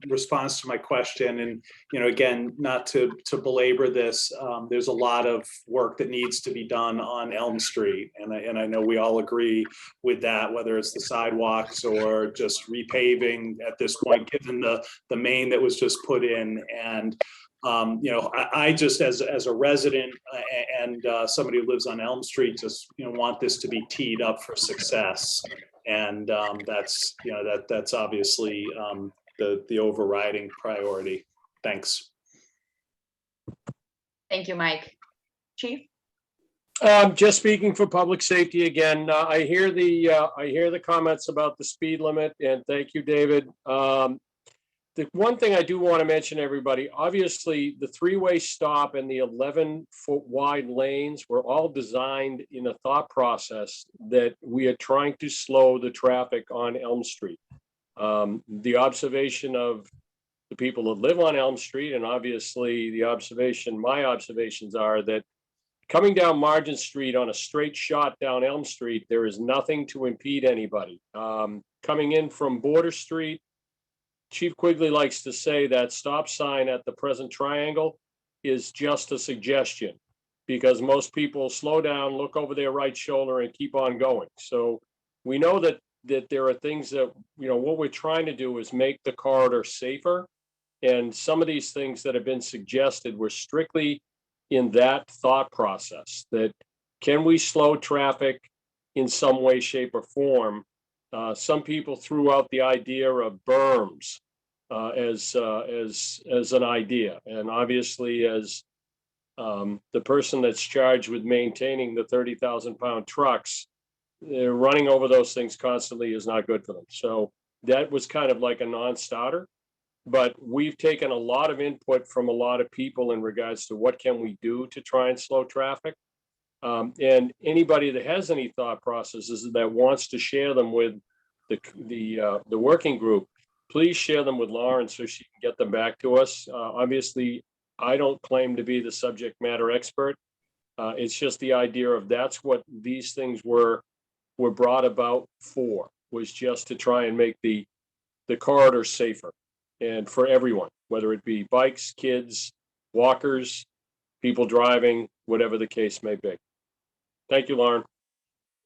response to my question. And, you know, again, not to belabor this, there's a lot of work that needs to be done on Elm Street. And I know we all agree with that, whether it's the sidewalks or just repaving at this point, given the main that was just put in. And you know, I just as a resident and somebody who lives on Elm Street, just, you know, want this to be teed up for success. And that's, you know, that's obviously the overriding priority. Thanks. Thank you, Mike. Chief? Just speaking for public safety again, I hear the comments about the speed limit, and thank you, David. The one thing I do want to mention, everybody, obviously the three-way stop and the 11-foot wide lanes were all designed in a thought process that we are trying to slow the traffic on Elm Street. The observation of the people that live on Elm Street, and obviously my observations are that coming down Margin Street on a straight shot down Elm Street, there is nothing to impede anybody. Coming in from Border Street, Chief Quigley likes to say that stop sign at the present triangle is just a suggestion, because most people slow down, look over their right shoulder and keep on going. So we know that there are things that, you know, what we're trying to do is make the corridor safer. And some of these things that have been suggested were strictly in that thought process, that can we slow traffic in some way, shape, or form? Some people threw out the idea of berms as an idea, and obviously, as the person that's charged with maintaining the 30,000-pound trucks, they're running over those things constantly is not good for them. So that was kind of like a non-starter. But we've taken a lot of input from a lot of people in regards to what can we do to try and slow traffic. And anybody that has any thought processes that wants to share them with the working group, please share them with Lauren so she can get them back to us. Obviously, I don't claim to be the subject matter expert. It's just the idea of that's what these things were brought about for, was just to try and make the corridor safer and for everyone, whether it be bikes, kids, walkers, people driving, whatever the case may be. Thank you, Lauren.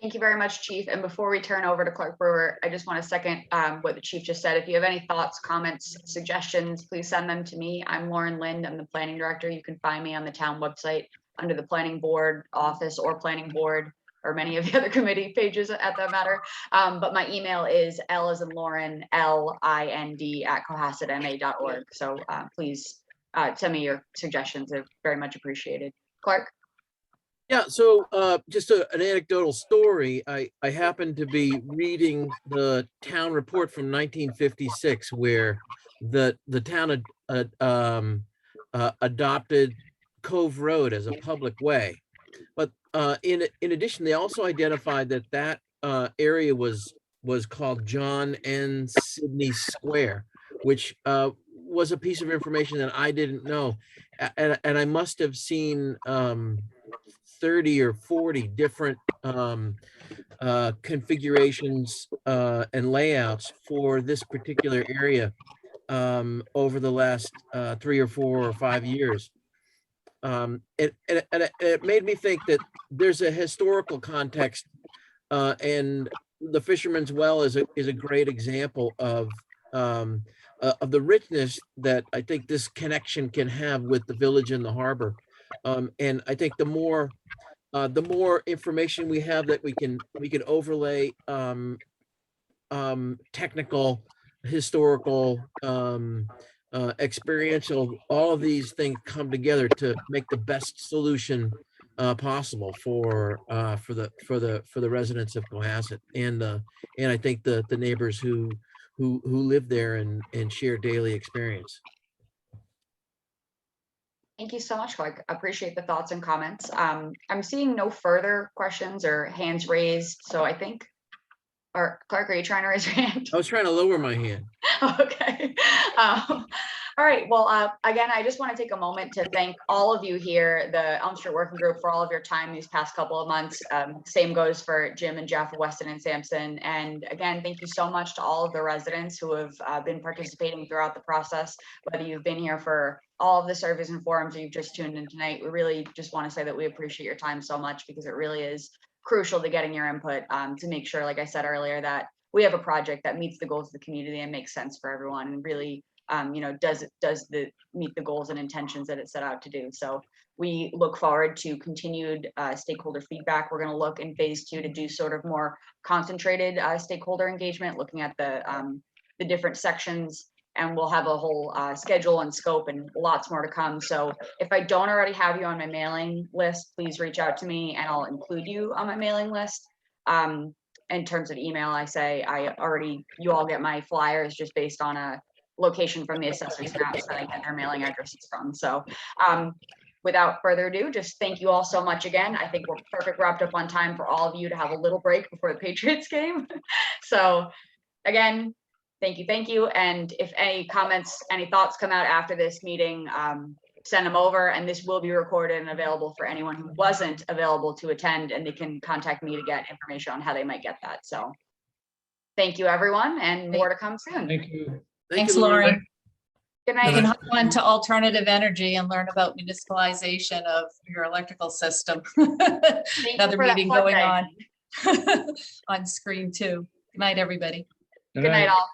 Thank you very much, Chief. And before we turn over to Clerk Brewer, I just want to second what the Chief just said. If you have any thoughts, comments, suggestions, please send them to me. I'm Lauren Lind. I'm the Planning Director. You can find me on the town website under the Planning Board office or Planning Board or many of the other committee pages at that matter. But my email is L as in Lauren, LIND@cohassetma.org. So please send me your suggestions. They're very much appreciated. Clark? Yeah, so just an anecdotal story. I happened to be reading the town report from 1956, where the town adopted Cove Road as a public way. But in addition, they also identified that area was called John N. Sidney Square, which was a piece of information that I didn't know, and I must have seen 30 or 40 different configurations and layouts for this particular area over the last 3 or 4 or 5 years. And it made me think that there's a historical context, and the Fisherman's Well is a great example of the richness that I think this connection can have with the village and the harbor. And I think the more information we have that we can overlay technical, historical, experiential, all of these things come together to make the best solution possible for the residents of Cohasset and I think the neighbors who live there and share daily experience. Thank you so much, Clark. Appreciate the thoughts and comments. I'm seeing no further questions or hands raised, so I think, or Clark, are you trying to raise your hand? I was trying to lower my hand. Okay. All right. Well, again, I just want to take a moment to thank all of you here, the Elm Street Working Group, for all of your time these past couple of months. Same goes for Jim and Jeff, Weston and Sampson. And again, thank you so much to all of the residents who have been participating throughout the process, whether you've been here for all of the surveys and forums or you've just tuned in tonight. We really just want to say that we appreciate your time so much, because it really is crucial to getting your input to make sure, like I said earlier, that we have a project that meets the goals of the community and makes sense for everyone, and really, does meet the goals and intentions that it set out to do. So we look forward to continued stakeholder feedback. We're going to look in phase 2 to do sort of more concentrated stakeholder engagement, looking at the different sections, and we'll have a whole schedule and scope and lots more to come. So if I don't already have you on my mailing list, please reach out to me and I'll include you on my mailing list. In terms of email, you all get my flyers just based on a location from the assessor's maps that I get their mailing addresses from. So without further ado, just thank you all so much again. I think we're perfect wrapped up on time for all of you to have a little break before the Patriots game. So again, thank you. And if any comments, any thoughts come out after this meeting, send them over, and this will be recorded and available for anyone who wasn't available to attend, and they can contact me to get information on how they might get that. So thank you, everyone, and more to come soon. Thank you. Thanks, Lauren. Good You night. can hop on to alternative energy and learn about municipalization of your electrical system. Another for that meeting fun going day. on on screen too. Good night, everybody. Good night, all.